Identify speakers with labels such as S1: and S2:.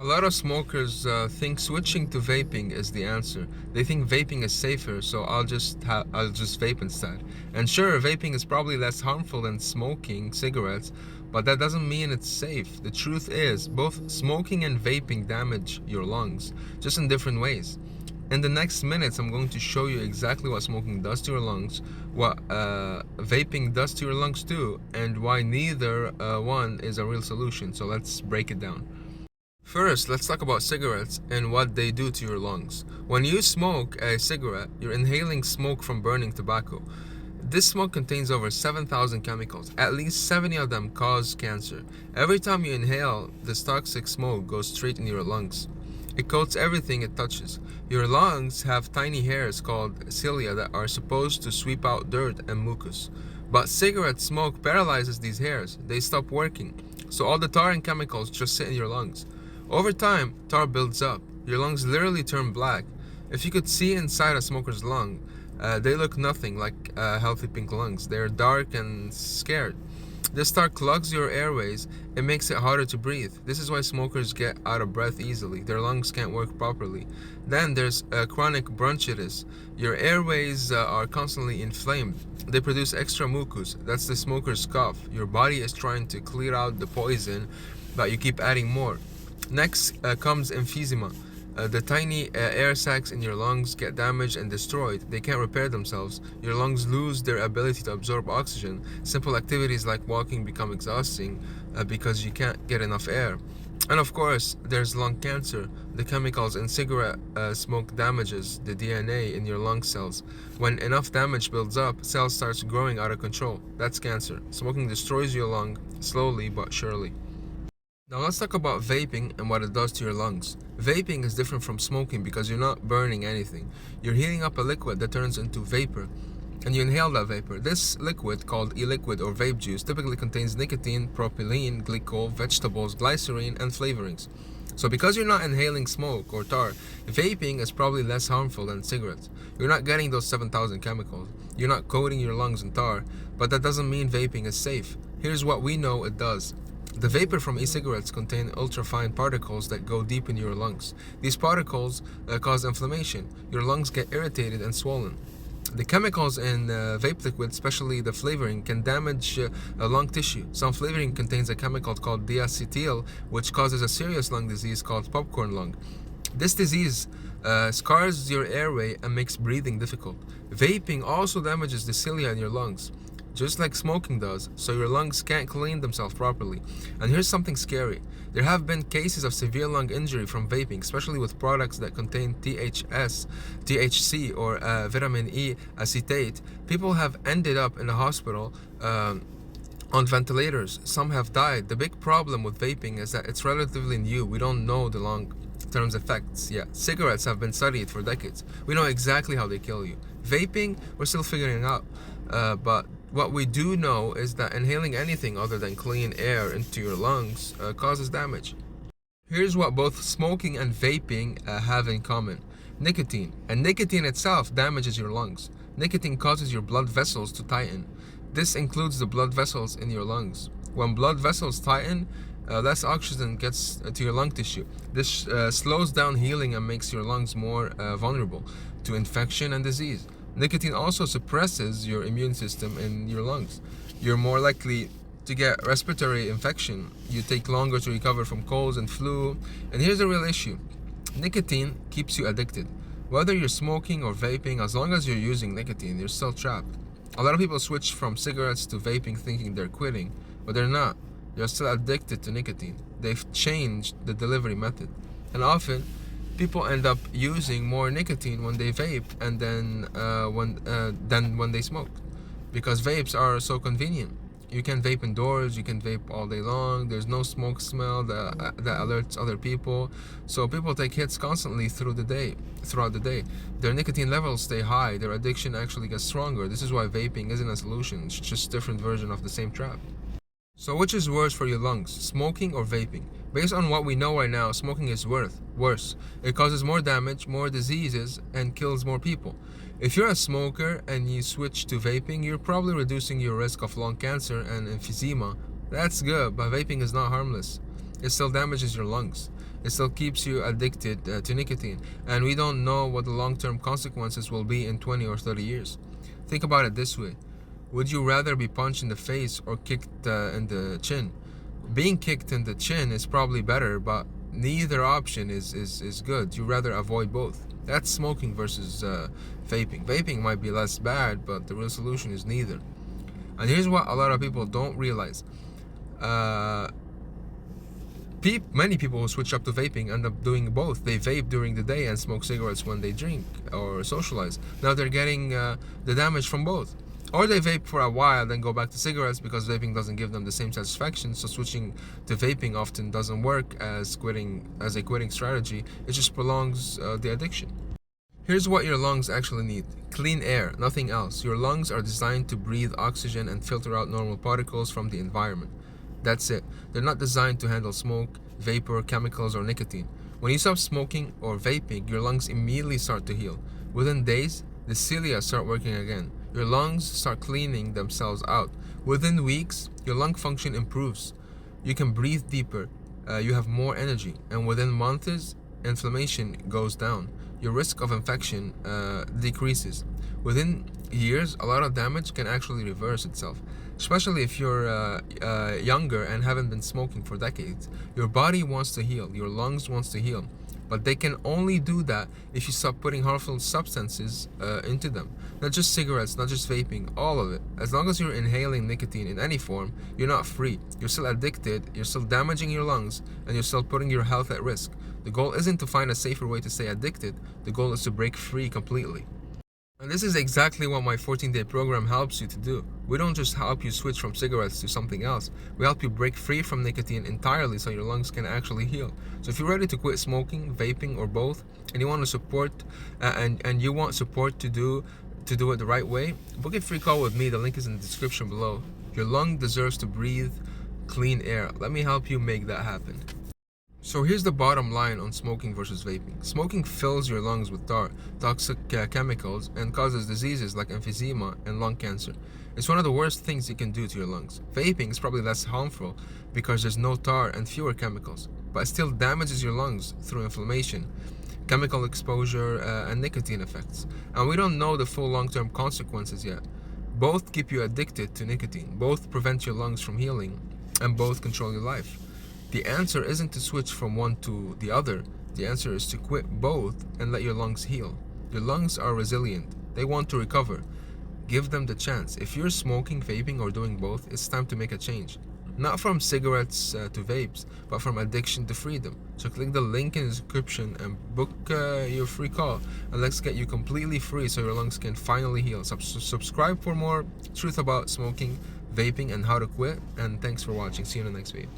S1: A lot of smokers think switching to vaping is the answer. They think vaping is safer, so I'll just vape instead. And sure, vaping is probably less harmful than smoking cigarettes, but that doesn't mean it's safe. The truth is, both smoking and vaping damage your lungs, just in different ways. In the next minutes, I'm going to show you exactly what smoking does to your lungs, what vaping does to your lungs too, and why neither one is a real solution. So let's break it down. First, let's talk about cigarettes and what they do to your lungs. When you smoke a cigarette, you're inhaling smoke from burning tobacco. This smoke contains over 7,000 chemicals. At least 70 of them cause cancer. Every time you inhale, this toxic smoke goes straight in your lungs. It coats everything it touches. Your lungs have tiny hairs called cilia that are supposed to sweep out dirt and mucus. But cigarette smoke paralyzes these hairs. They stop working. So all the tar and chemicals just sit in your lungs. Over time, tar builds up. Your lungs literally turn black. If you could see inside a smoker's lung, they look nothing like healthy pink lungs. They're dark and scared. This tar clogs your airways. It makes it harder to breathe. This is why smokers get out of breath easily. Their lungs can't work properly. Then there's chronic bronchitis. Your airways are constantly inflamed. They produce extra mucus. That's the smoker's cough. Your body is trying to clear out the poison, but you keep adding more. Next comes emphysema. The tiny air sacs in your lungs get damaged and destroyed. They can't repair themselves. Your lungs lose their ability to absorb oxygen. Simple activities like walking become exhausting because you can't get enough air. And of course, there's lung cancer. The chemicals in cigarette smoke damages the DNA in your lung cells. When enough damage builds up, cells starts growing out of control. That's cancer. Smoking destroys your lung slowly but surely. Now let's talk about vaping and what it does to your lungs. Vaping is different from smoking because you're not burning anything. You're heating up a liquid that turns into vapor, and you inhale that vapor. This liquid, called e-liquid or vape juice, typically contains nicotine, propylene, glycol, vegetables, glycerine, and flavorings. So because you're not inhaling smoke or tar, vaping is probably less harmful than cigarettes. You're not getting those 7,000 chemicals. You're not coating your lungs in tar, but that doesn't mean vaping is safe. Here's what we know it does. The vapor from e-cigarettes contain ultrafine particles that go deep in your lungs. These particles cause inflammation. Your lungs get irritated and swollen. The chemicals in vape liquid, especially the flavoring, can damage lung tissue. Some flavoring contains a chemical called diacetyl, which causes a serious lung disease called popcorn lung. This disease scars your airway and makes breathing difficult. Vaping also damages the cilia in your lungs, just like smoking does, so your lungs can't clean themselves properly. And here's something scary. There have been cases of severe lung injury from vaping, especially with products that contain THC, or vitamin E acetate. People have ended up in the hospital on ventilators. Some have died. The big problem with vaping is that it's relatively new. We don't know the long-term effects yet. Cigarettes have been studied for decades. We know exactly how they kill you. Vaping, we're still figuring out. But what we do know is that inhaling anything other than clean air into your lungs causes damage. Here's what both smoking and vaping have in common. Nicotine. And nicotine itself damages your lungs. Nicotine causes your blood vessels to tighten. This includes the blood vessels in your lungs. When blood vessels tighten, less oxygen gets to your lung tissue. This slows down healing and makes your lungs more vulnerable to infection and disease. Nicotine also suppresses your immune system in your lungs. You're more likely to get respiratory infection. You take longer to recover from colds and flu. And here's the real issue. Nicotine keeps you addicted. Whether you're smoking or vaping, as long as you're using nicotine, you're still trapped. A lot of people switch from cigarettes to vaping thinking they're quitting, but they're not. They're still addicted to nicotine. They've changed the delivery method. And often, people end up using more nicotine when they vape and then than when they smoke, because vapes are so convenient. You can vape indoors, you can vape all day long. There's no smoke smell that alerts other people. So people take hits constantly throughout the day. Their nicotine levels stay high. Their addiction actually gets stronger. This is why vaping isn't a solution. It's just a different version of the same trap. So which is worse for your lungs, smoking or vaping? Based on what we know right now, smoking is worse. It causes more damage, more diseases, and kills more people. If you're a smoker and you switch to vaping, you're probably reducing your risk of lung cancer and emphysema. That's good, but vaping is not harmless. It still damages your lungs. It still keeps you addicted to nicotine, and we don't know what the long-term consequences will be in 20 or 30 years. Think about it this way. Would you rather be punched in the face or kicked in the chin? Being kicked in the chin is probably better, but neither option is good. You rather avoid both. That's smoking versus vaping. Vaping might be less bad, but the real solution is neither. And here's what a lot of people don't realize. Uh, Many people who switch up to vaping end up doing both. They vape during the day and smoke cigarettes when they drink or socialize. Now they're getting the damage from both. Or they vape for a while, then go back to cigarettes because vaping doesn't give them the same satisfaction. So switching to vaping often doesn't work as a quitting strategy. It just prolongs the addiction. Here's what your lungs actually need. Clean air, nothing else. Your lungs are designed to breathe oxygen and filter out normal particles from the environment. That's it. They're not designed to handle smoke, vapor, chemicals, or nicotine. When you stop smoking or vaping, your lungs immediately start to heal. Within days, the cilia start working again. Your lungs start cleaning themselves out. Within weeks, your lung function improves. You can breathe deeper, you have more energy, and within months, inflammation goes down. Your risk of infection decreases. Within years, a lot of damage can actually reverse itself. Especially if you're younger and haven't been smoking for decades. Your body wants to heal, your lungs wants to heal. But they can only do that if you stop putting harmful substances into them. Not just cigarettes, not just vaping, all of it. As long as you're inhaling nicotine in any form, you're not free. You're still addicted, you're still damaging your lungs, and you're still putting your health at risk. The goal isn't to find a safer way to stay addicted, the goal is to break free completely. And this is exactly what my 14-day program helps you to do. We don't just help you switch from cigarettes to something else. We help you break free from nicotine entirely so your lungs can actually heal. So if you're ready to quit smoking, vaping, or both, and you want to support and you want support to do it the right way, book a free call with me. The link is in the description below. Your lung deserves to breathe clean air. Let me help you make that happen. So here's the bottom line on smoking versus vaping. Smoking fills your lungs with toxic chemicals and causes diseases like emphysema and lung cancer. It's one of the worst things you can do to your lungs. Vaping is probably less harmful because there's no tar and fewer chemicals, but it still damages your lungs through inflammation, chemical exposure, and nicotine effects. And we don't know the full long-term consequences yet. Both keep you addicted to nicotine, both prevent your lungs from healing, and both control your life. The answer isn't to switch from one to the other. The answer is to quit both and let your lungs heal. Your lungs are resilient. They want to recover. Give them the chance. If you're smoking, vaping, or doing both, it's time to make a change. Not from cigarettes to vapes, but from addiction to freedom. So click the link in the description and book your free call. And let's get you completely free so your lungs can finally heal. Subscribe for more truth about smoking, vaping, and how to quit. And thanks for watching. See you in the next video.